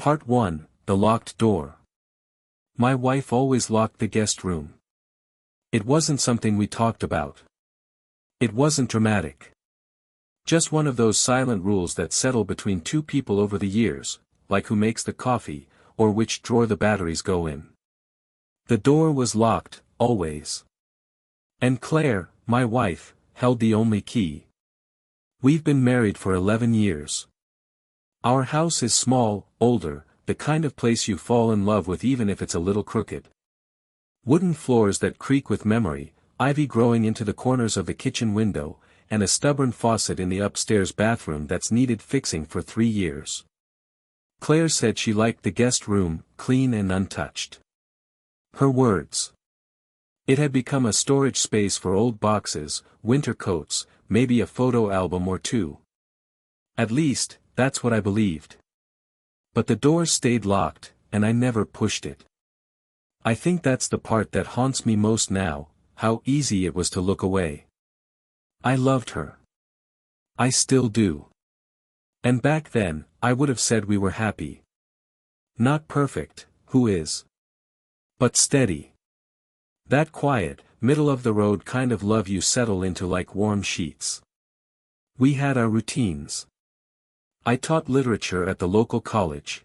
Part 1, The Locked Door. My wife always locked the guest room. It wasn't something we talked about. It wasn't dramatic. Just one of those silent rules that settle between two people over the years, like who makes the coffee, or which drawer the batteries go in. The door was locked, always. And Claire, my wife, held the only key. We've been married for 11 years. Our house is small, older, the kind of place you fall in love with even if it's a little crooked. Wooden floors that creak with memory, ivy growing into the corners of the kitchen window, and a stubborn faucet in the upstairs bathroom that's needed fixing for 3 years. Claire said she liked the guest room, clean and untouched. Her words. It had become a storage space for old boxes, winter coats, maybe a photo album or two. At least, that's what I believed. But the door stayed locked, and I never pushed it. I think that's the part that haunts me most now, how easy it was to look away. I loved her. I still do. And back then, I would have said we were happy. Not perfect, who is? But steady. That quiet, middle-of-the-road kind of love you settle into like warm sheets. We had our routines. I taught literature at the local college.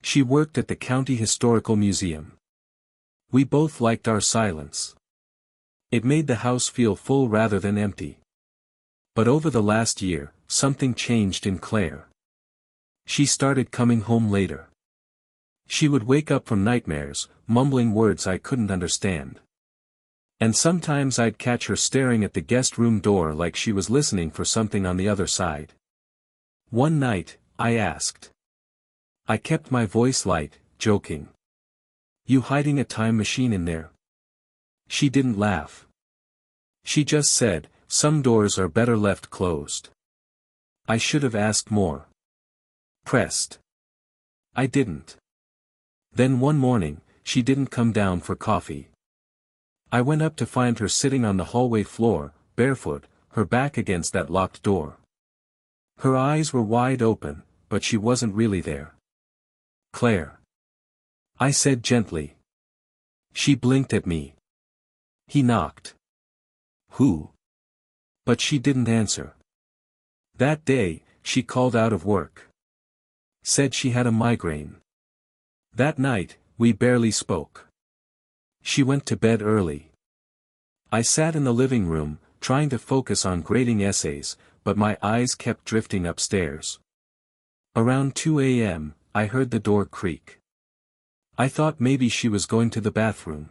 She worked at the County Historical Museum. We both liked our silence. It made the house feel full rather than empty. But over the last year, something changed in Claire. She started coming home later. She would wake up from nightmares, mumbling words I couldn't understand. And sometimes I'd catch her staring at the guest room door like she was listening for something on the other side. One night, I asked. I kept my voice light, joking. You hiding a time machine in there? She didn't laugh. She just said, some doors are better left closed. I should have asked more. Pressed. I didn't. Then one morning, she didn't come down for coffee. I went up to find her sitting on the hallway floor, barefoot, her back against that locked door. Her eyes were wide open, but she wasn't really there. Claire. I said gently. She blinked at me. He knocked. Who? But she didn't answer. That day, she called out of work. Said she had a migraine. That night, we barely spoke. She went to bed early. I sat in the living room, trying to focus on grading essays, but my eyes kept drifting upstairs. Around 2 a.m., I heard the door creak. I thought maybe she was going to the bathroom.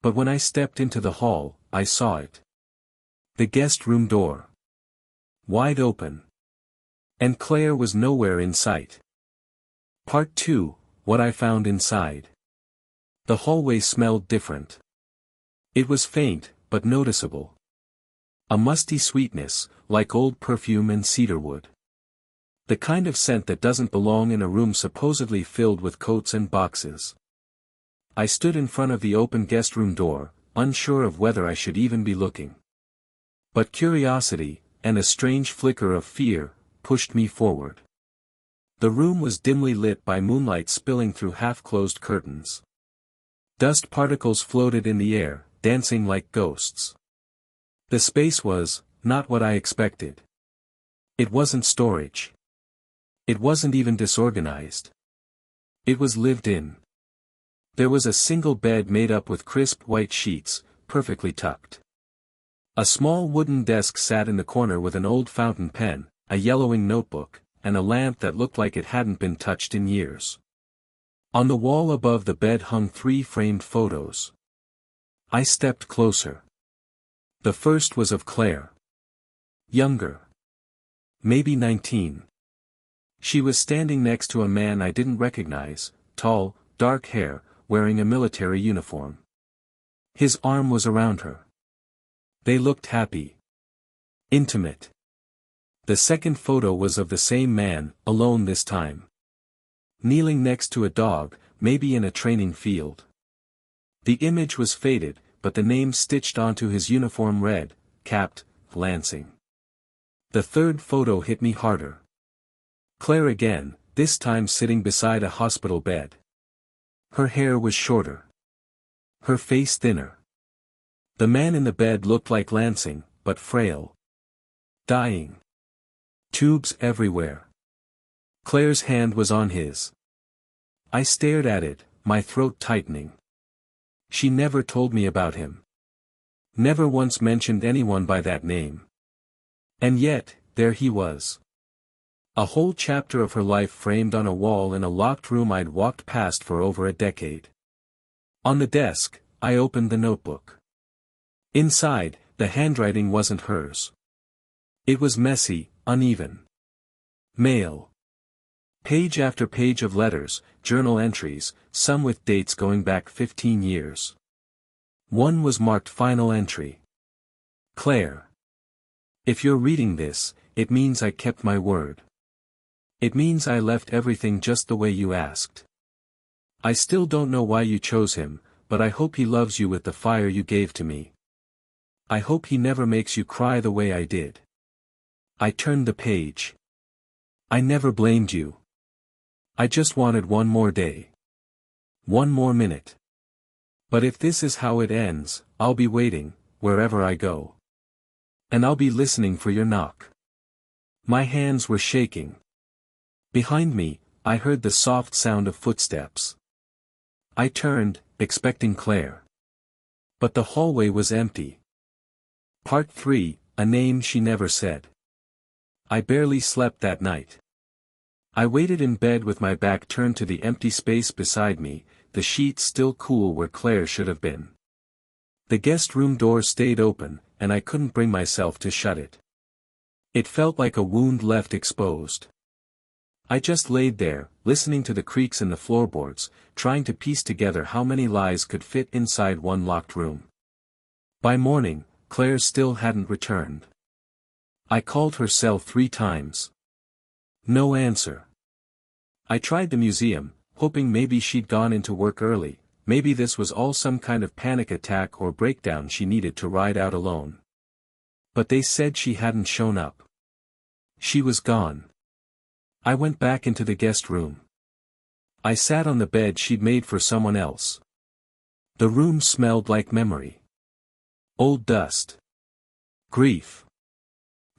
But when I stepped into the hall, I saw it. The guest room door. Wide open. And Claire was nowhere in sight. Part 2, What I Found Inside. The hallway smelled different. It was faint, but noticeable. A musty sweetness, like old perfume and cedarwood. The kind of scent that doesn't belong in a room supposedly filled with coats and boxes. I stood in front of the open guest room door, unsure of whether I should even be looking. But curiosity, and a strange flicker of fear, pushed me forward. The room was dimly lit by moonlight spilling through half-closed curtains. Dust particles floated in the air, dancing like ghosts. The space was, not what I expected. It wasn't storage. It wasn't even disorganized. It was lived in. There was a single bed made up with crisp white sheets, perfectly tucked. A small wooden desk sat in the corner with an old fountain pen, a yellowing notebook, and a lamp that looked like it hadn't been touched in years. On the wall above the bed hung 3 framed photos. I stepped closer. The first was of Claire. Younger. Maybe 19. She was standing next to a man I didn't recognize, tall, dark hair, wearing a military uniform. His arm was around her. They looked happy. Intimate. The second photo was of the same man, alone this time. Kneeling next to a dog, maybe in a training field. The image was faded, but the name stitched onto his uniform read, Capt. Lansing. The third photo hit me harder. Claire again, this time sitting beside a hospital bed. Her hair was shorter. Her face thinner. The man in the bed looked like Lansing, but frail. Dying. Tubes everywhere. Claire's hand was on his. I stared at it, my throat tightening. She never told me about him. Never once mentioned anyone by that name. And yet, there he was. A whole chapter of her life framed on a wall in a locked room I'd walked past for over a decade. On the desk, I opened the notebook. Inside, the handwriting wasn't hers. It was messy, uneven. Mail. Page after page of letters, journal entries, some with dates going back 15 years. One was marked Final Entry. Claire. If you're reading this, it means I kept my word. It means I left everything just the way you asked. I still don't know why you chose him, but I hope he loves you with the fire you gave to me. I hope he never makes you cry the way I did. I turned the page. I never blamed you. I just wanted one more day. One more minute. But if this is how it ends, I'll be waiting, wherever I go. And I'll be listening for your knock. My hands were shaking. Behind me, I heard the soft sound of footsteps. I turned, expecting Claire. But the hallway was empty. Part 3, a name she never said. I barely slept that night. I waited in bed with my back turned to the empty space beside me, the sheets still cool where Claire should have been. The guest room door stayed open, and I couldn't bring myself to shut it. It felt like a wound left exposed. I just laid there, listening to the creaks in the floorboards, trying to piece together how many lies could fit inside one locked room. By morning, Claire still hadn't returned. I called her cell 3 times. No answer. I tried the museum, hoping maybe she'd gone into work early, maybe this was all some kind of panic attack or breakdown she needed to ride out alone. But they said she hadn't shown up. She was gone. I went back into the guest room. I sat on the bed she'd made for someone else. The room smelled like memory. Old dust. Grief.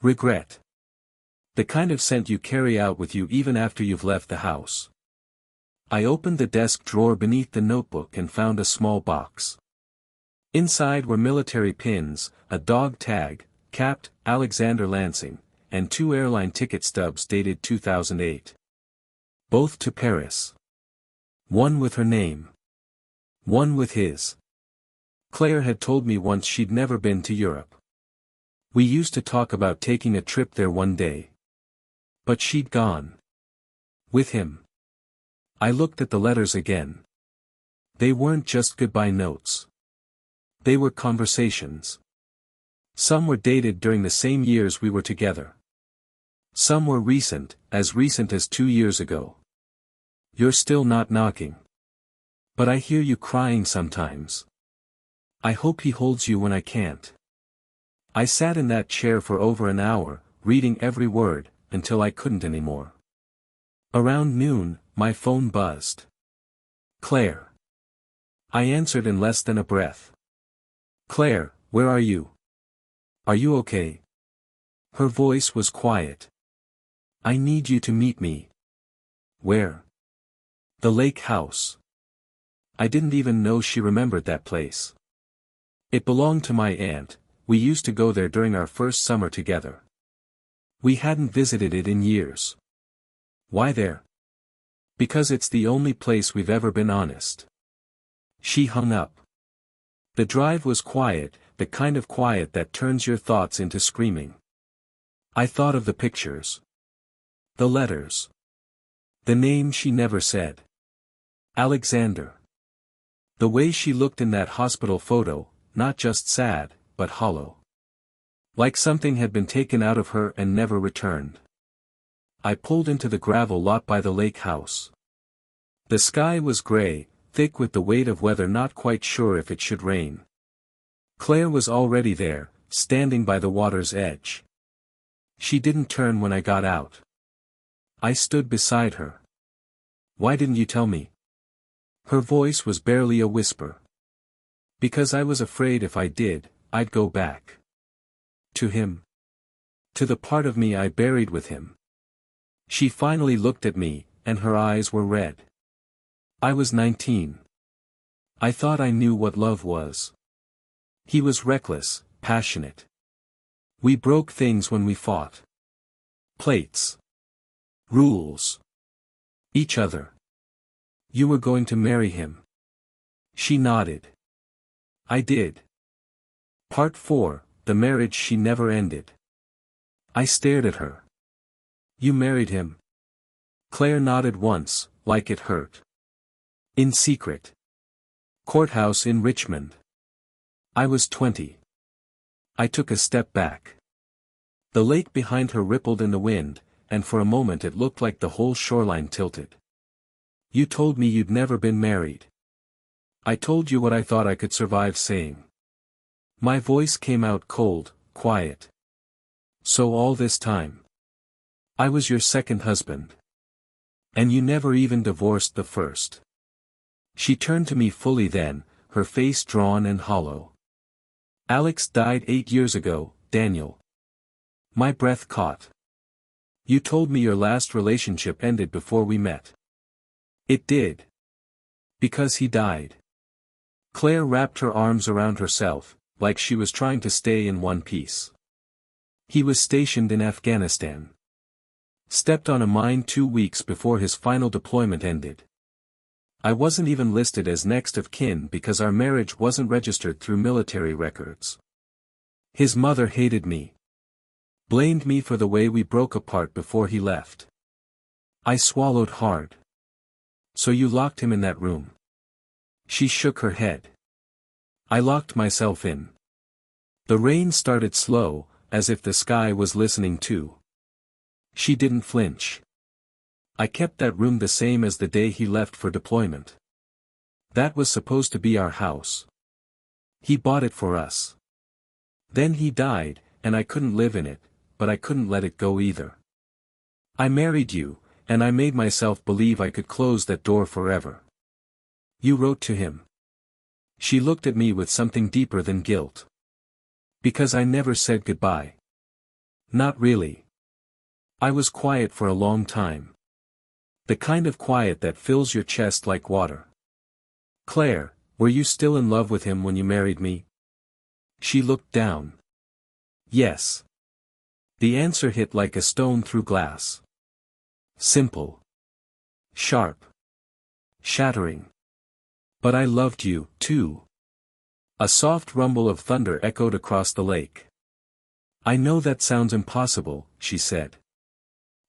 Regret. The kind of scent you carry out with you even after you've left the house. I opened the desk drawer beneath the notebook and found a small box. Inside were military pins, a dog tag, capped, Alexander Lansing, and 2 airline ticket stubs dated 2008. Both to Paris. One with her name. One with his. Claire had told me once she'd never been to Europe. We used to talk about taking a trip there one day. But she'd gone. With him. I looked at the letters again. They weren't just goodbye notes. They were conversations. Some were dated during the same years we were together. Some were recent as 2 years ago. You're still not knocking. But I hear you crying sometimes. I hope he holds you when I can't. I sat in that chair for over an hour, reading every word, until I couldn't anymore. Around noon, my phone buzzed. Claire. I answered in less than a breath. Claire, where are you? Are you okay? Her voice was quiet. I need you to meet me. Where? The lake house. I didn't even know she remembered that place. It belonged to my aunt. We used to go there during our first summer together. We hadn't visited it in years. Why there? Because it's the only place we've ever been honest. She hung up. The drive was quiet, the kind of quiet that turns your thoughts into screaming. I thought of the pictures. The letters. The name she never said. Alexander. The way she looked in that hospital photo, not just sad, but hollow. Like something had been taken out of her and never returned. I pulled into the gravel lot by the lake house. The sky was gray, thick with the weight of weather, not quite sure if it should rain. Claire was already there, standing by the water's edge. She didn't turn when I got out. I stood beside her. Why didn't you tell me? Her voice was barely a whisper. Because I was afraid if I did, I'd go back. To him. To the part of me I buried with him. She finally looked at me, and her eyes were red. I was 19. I thought I knew what love was. He was reckless, passionate. We broke things when we fought. Plates. Rules. Each other. You were going to marry him. She nodded. I did. Part 4, the marriage she never ended. I stared at her. You married him? Claire nodded once, like it hurt. In secret. Courthouse in Richmond. I was 20. I took a step back. The lake behind her rippled in the wind, and for a moment it looked like the whole shoreline tilted. You told me you'd never been married. I told you what I thought I could survive saying. My voice came out cold, quiet. So all this time. I was your second husband. And you never even divorced the first. She turned to me fully then, her face drawn and hollow. Alex died 8 years ago, Daniel. My breath caught. You told me your last relationship ended before we met. It did. Because he died. Claire wrapped her arms around herself, like she was trying to stay in one piece. He was stationed in Afghanistan. Stepped on a mine 2 weeks before his final deployment ended. I wasn't even listed as next of kin because our marriage wasn't registered through military records. His mother hated me. Blamed me for the way we broke apart before he left. I swallowed hard. So you locked him in that room? She shook her head. I locked myself in. The rain started slow, as if the sky was listening too. She didn't flinch. I kept that room the same as the day he left for deployment. That was supposed to be our house. He bought it for us. Then he died, and I couldn't live in it, but I couldn't let it go either. I married you, and I made myself believe I could close that door forever. You wrote to him. She looked at me with something deeper than guilt. Because I never said goodbye. Not really. I was quiet for a long time. The kind of quiet that fills your chest like water. Claire, were you still in love with him when you married me? She looked down. Yes. The answer hit like a stone through glass. Simple. Sharp. Shattering. But I loved you, too. A soft rumble of thunder echoed across the lake. I know that sounds impossible, she said.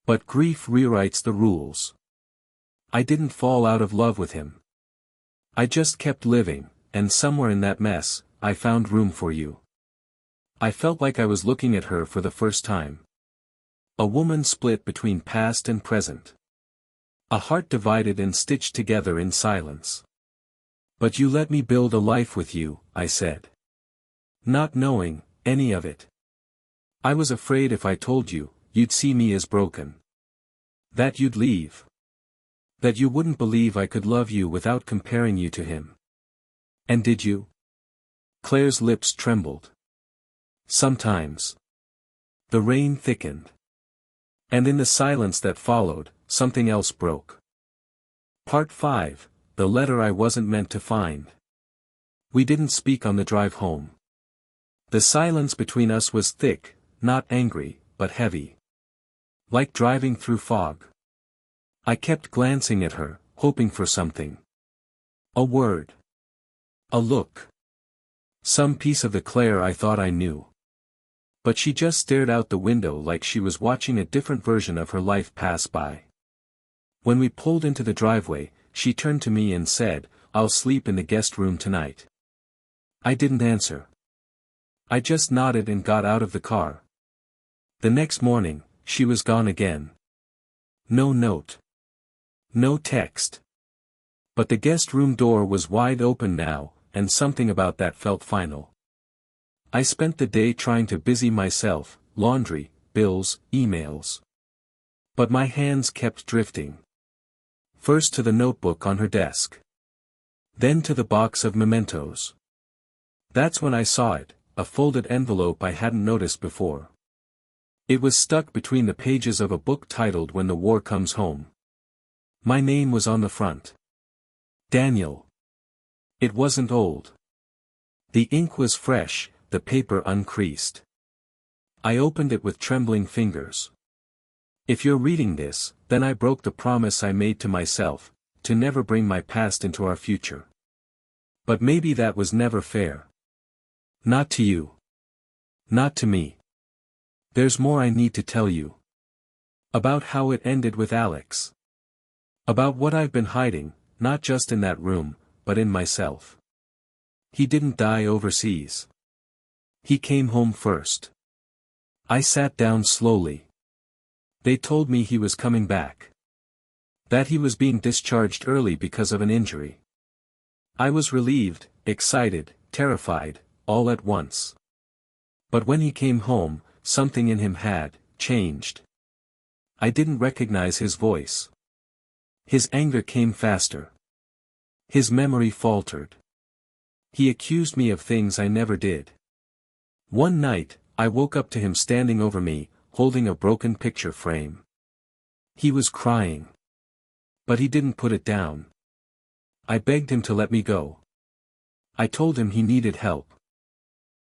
But grief rewrites the rules. I didn't fall out of love with him. I just kept living, and somewhere in that mess, I found room for you. I felt like I was looking at her for the first time. A woman split between past and present. A heart divided and stitched together in silence. But you let me build a life with you, I said. Not knowing any of it. I was afraid if I told you, you'd see me as broken. That you'd leave. That you wouldn't believe I could love you without comparing you to him. And did you? Claire's lips trembled. Sometimes. The rain thickened. And in the silence that followed, something else broke. Part 5, the letter I wasn't meant to find. We didn't speak on the drive home. The silence between us was thick, not angry, but heavy. Like driving through fog. I kept glancing at her, hoping for something. A word. A look. Some piece of the Claire I thought I knew. But she just stared out the window like she was watching a different version of her life pass by. When we pulled into the driveway, she turned to me and said, "I'll sleep in the guest room tonight." I didn't answer. I just nodded and got out of the car. The next morning, she was gone again. No note. No text. But the guest room door was wide open now, and something about that felt final. I spent the day trying to busy myself, laundry, bills, emails. But my hands kept drifting. First to the notebook on her desk. Then to the box of mementos. That's when I saw it, a folded envelope I hadn't noticed before. It was stuck between the pages of a book titled When the War Comes Home. My name was on the front. Daniel. It wasn't old. The ink was fresh, the paper uncreased. I opened it with trembling fingers. If you're reading this, then I broke the promise I made to myself, to never bring my past into our future. But maybe that was never fair. Not to you. Not to me. There's more I need to tell you. About how it ended with Alex. About what I've been hiding, not just in that room, but in myself. He didn't die overseas. He came home first. I sat down slowly. They told me he was coming back. That he was being discharged early because of an injury. I was relieved, excited, terrified, all at once. But when he came home, something in him had changed. I didn't recognize his voice. His anger came faster. His memory faltered. He accused me of things I never did. One night, I woke up to him standing over me, holding a broken picture frame. He was crying. But he didn't put it down. I begged him to let me go. I told him he needed help.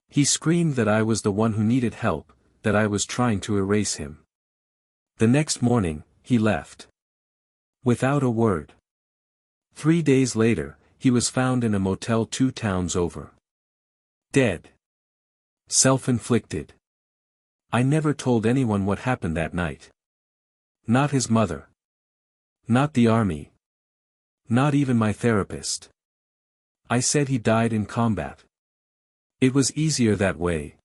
He screamed that I was the one who needed help, that I was trying to erase him. The next morning, he left. Without a word. 3 days later, he was found in a motel 2 towns over. Dead. Self-inflicted. I never told anyone what happened that night. Not his mother. Not the army. Not even my therapist. I said he died in combat. It was easier that way.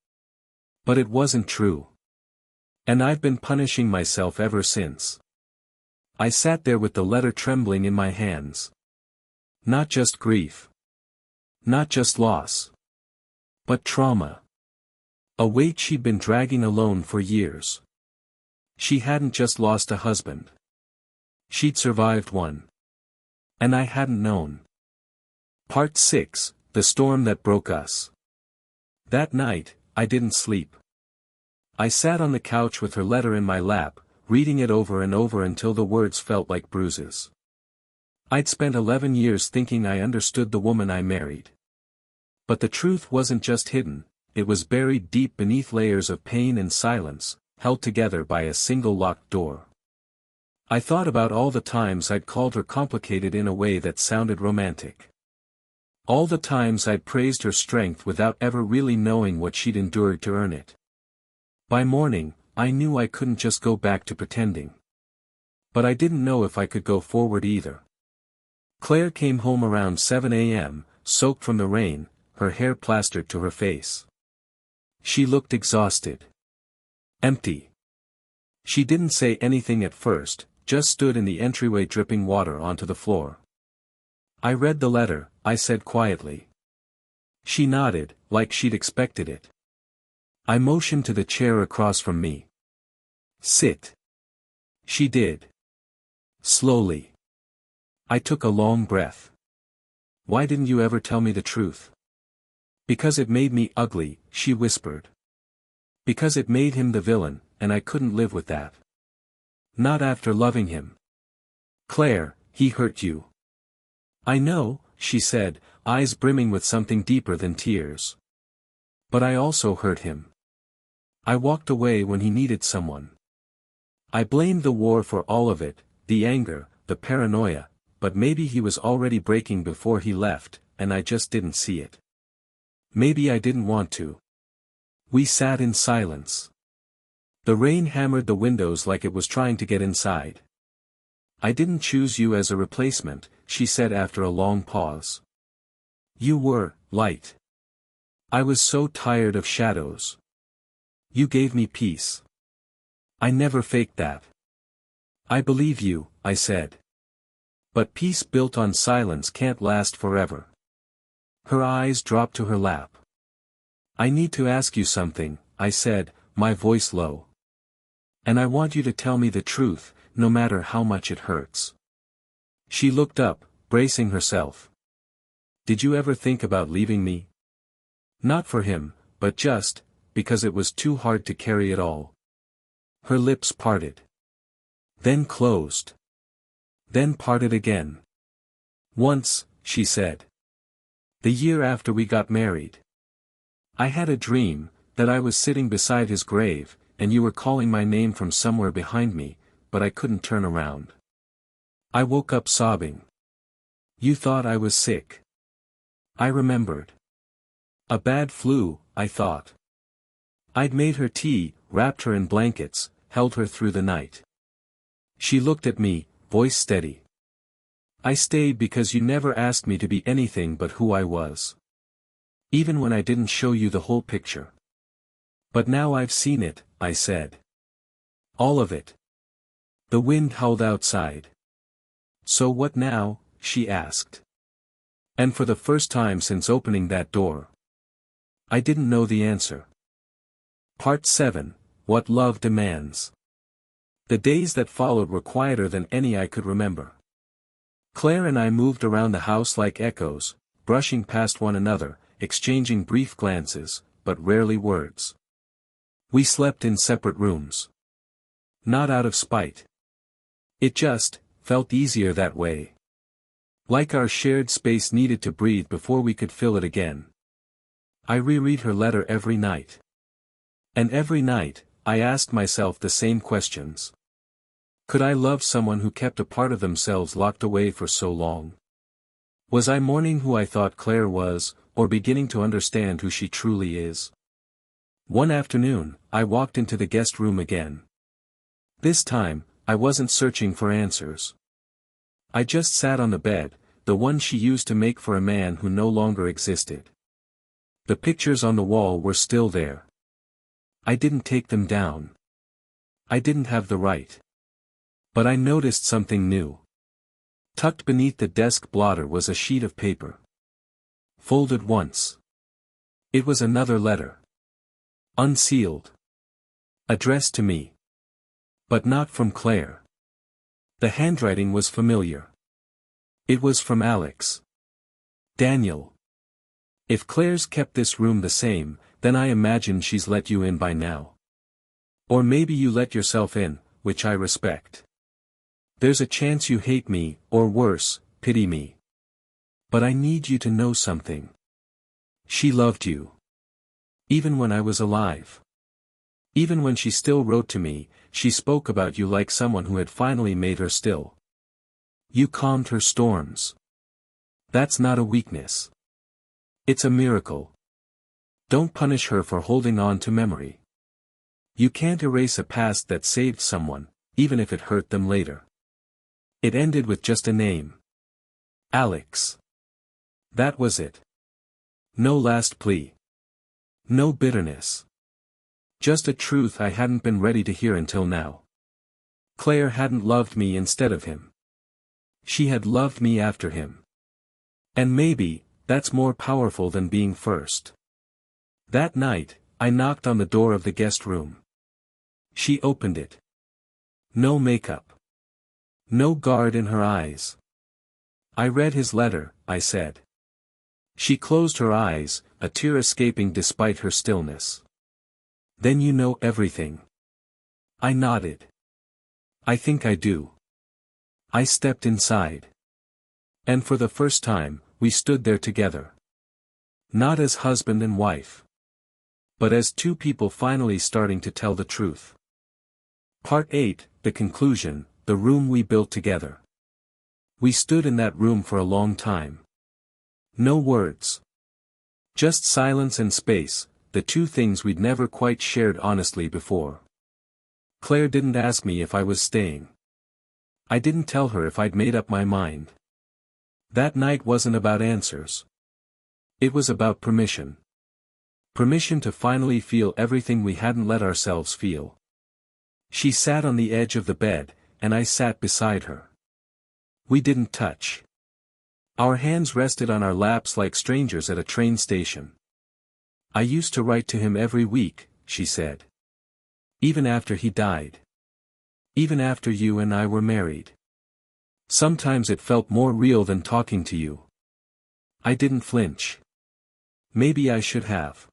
But it wasn't true. And I've been punishing myself ever since. I sat there with the letter trembling in my hands. Not just grief. Not just loss. But trauma. A weight she'd been dragging alone for years. She hadn't just lost a husband. She'd survived one. And I hadn't known. Part 6, The Storm That Broke Us. That night, I didn't sleep. I sat on the couch with her letter in my lap, reading it over and over until the words felt like bruises. I'd spent 11 years thinking I understood the woman I married. But the truth wasn't just hidden, it was buried deep beneath layers of pain and silence, held together by a single locked door. I thought about all the times I'd called her complicated in a way that sounded romantic. All the times I'd praised her strength without ever really knowing what she'd endured to earn it. By morning, I knew I couldn't just go back to pretending. But I didn't know if I could go forward either. Claire came home around 7 a.m., soaked from the rain, her hair plastered to her face. She looked exhausted. Empty. She didn't say anything at first, just stood in the entryway dripping water onto the floor. I read the letter, I said quietly. She nodded, like she'd expected it. I motioned to the chair across from me. Sit. She did. Slowly. I took a long breath. Why didn't you ever tell me the truth? Because it made me ugly, she whispered. Because it made him the villain, and I couldn't live with that. Not after loving him. Claire, he hurt you. I know, she said, eyes brimming with something deeper than tears. But I also hurt him. I walked away when he needed someone. I blamed the war for all of it, the anger, the paranoia, but maybe he was already breaking before he left, and I just didn't see it. Maybe I didn't want to. We sat in silence. The rain hammered the windows like it was trying to get inside. I didn't choose you as a replacement, she said after a long pause. You were, light. I was so tired of shadows. You gave me peace. I never faked that. I believe you, I said. But peace built on silence can't last forever. Her eyes dropped to her lap. I need to ask you something, I said, my voice low. And I want you to tell me the truth, no matter how much it hurts. She looked up, bracing herself. Did you ever think about leaving me? Not for him, but just, because it was too hard to carry it all. Her lips parted. Then closed. Then parted again. Once, she said. The year after we got married. I had a dream, that I was sitting beside his grave, and you were calling my name from somewhere behind me, but I couldn't turn around. I woke up sobbing. You thought I was sick. I remembered. A bad flu, I thought. I'd made her tea, wrapped her in blankets, held her through the night. She looked at me, voice steady. I stayed because you never asked me to be anything but who I was. Even when I didn't show you the whole picture. But now I've seen it, I said. All of it. The wind howled outside. So what now? She asked. And for the first time since opening that door. I didn't know the answer. Part 7, What Love Demands. The days that followed were quieter than any I could remember. Claire and I moved around the house like echoes, brushing past one another, exchanging brief glances, but rarely words. We slept in separate rooms. Not out of spite. It just felt easier that way. Like our shared space needed to breathe before we could fill it again. I reread her letter every night. And every night, I asked myself the same questions. Could I love someone who kept a part of themselves locked away for so long? Was I mourning who I thought Claire was, or beginning to understand who she truly is? One afternoon, I walked into the guest room again. This time, I wasn't searching for answers. I just sat on the bed, the one she used to make for a man who no longer existed. The pictures on the wall were still there. I didn't take them down. I didn't have the right. But I noticed something new. Tucked beneath the desk blotter was a sheet of paper. Folded once. It was another letter. Unsealed. Addressed to me. But not from Claire. The handwriting was familiar. It was from Alex. Daniel. If Claire's kept this room the same, then I imagine she's let you in by now. Or maybe you let yourself in, which I respect. There's a chance you hate me, or worse, pity me. But I need you to know something. She loved you. Even when I was alive. Even when she still wrote to me, she spoke about you like someone who had finally made her still. You calmed her storms. That's not a weakness. It's a miracle. Don't punish her for holding on to memory. You can't erase a past that saved someone, even if it hurt them later. It ended with just a name. Alex. That was it. No last plea. No bitterness. Just a truth I hadn't been ready to hear until now. Claire hadn't loved me instead of him. She had loved me after him. And maybe, that's more powerful than being first. That night, I knocked on the door of the guest room. She opened it. No makeup. No guard in her eyes. I read his letter, I said. She closed her eyes, a tear escaping despite her stillness. Then you know everything. I nodded. I think I do. I stepped inside. And for the first time, we stood there together. Not as husband and wife. But as two people finally starting to tell the truth. Part 8, the conclusion, the room we built together. We stood in that room for a long time. No words. Just silence and space, the two things we'd never quite shared honestly before. Claire didn't ask me if I was staying. I didn't tell her if I'd made up my mind. That night wasn't about answers. It was about permission. Permission to finally feel everything we hadn't let ourselves feel. She sat on the edge of the bed, and I sat beside her. We didn't touch. Our hands rested on our laps like strangers at a train station. I used to write to him every week, she said. Even after he died. Even after you and I were married. Sometimes it felt more real than talking to you. I didn't flinch. Maybe I should have.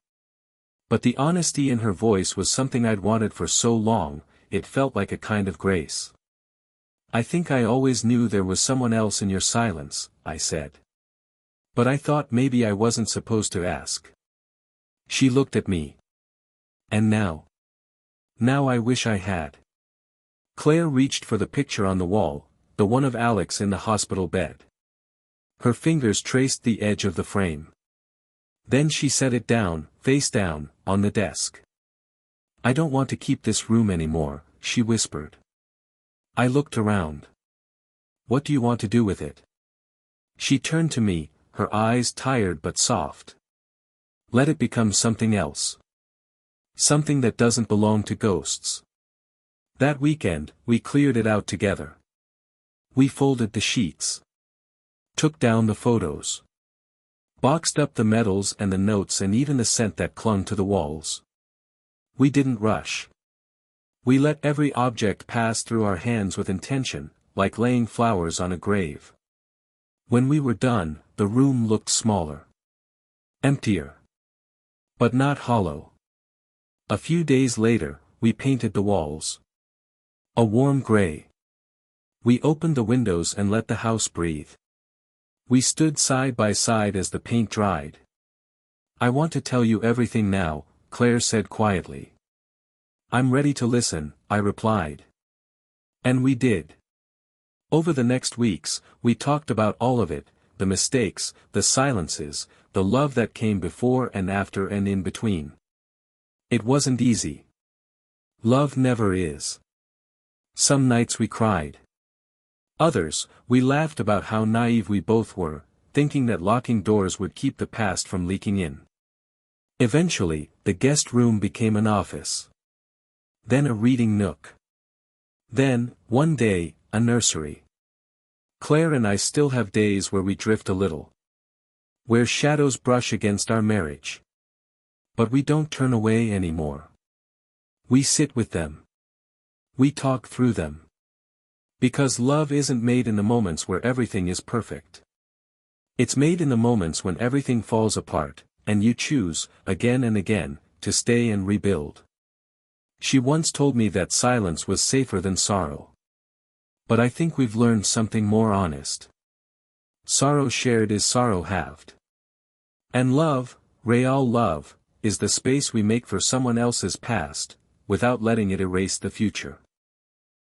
But the honesty in her voice was something I'd wanted for so long, it felt like a kind of grace. I think I always knew there was someone else in your silence, I said. But I thought maybe I wasn't supposed to ask. She looked at me. And now? Now I wish I had. Claire reached for the picture on the wall, the one of Alex in the hospital bed. Her fingers traced the edge of the frame. Then she set it down, face down, on the desk. I don't want to keep this room anymore, she whispered. I looked around. What do you want to do with it? She turned to me, her eyes tired but soft. Let it become something else. Something that doesn't belong to ghosts. That weekend, we cleared it out together. We folded the sheets. Took down the photos. Boxed up the medals and the notes and even the scent that clung to the walls. We didn't rush. We let every object pass through our hands with intention, like laying flowers on a grave. When we were done, the room looked smaller. Emptier. But not hollow. A few days later, we painted the walls. A warm gray. We opened the windows and let the house breathe. We stood side by side as the paint dried. I want to tell you everything now, Claire said quietly. I'm ready to listen, I replied. And we did. Over the next weeks, we talked about all of it, the mistakes, the silences, the love that came before and after and in between. It wasn't easy. Love never is. Some nights we cried. Others, we laughed about how naive we both were, thinking that locking doors would keep the past from leaking in. Eventually, the guest room became an office. Then a reading nook. Then, one day, a nursery. Claire and I still have days where we drift a little. Where shadows brush against our marriage. But we don't turn away anymore. We sit with them. We talk through them. Because love isn't made in the moments where everything is perfect. It's made in the moments when everything falls apart, and you choose, again and again, to stay and rebuild. She once told me that silence was safer than sorrow. But I think we've learned something more honest. Sorrow shared is sorrow halved. And love, real love, is the space we make for someone else's past, without letting it erase the future.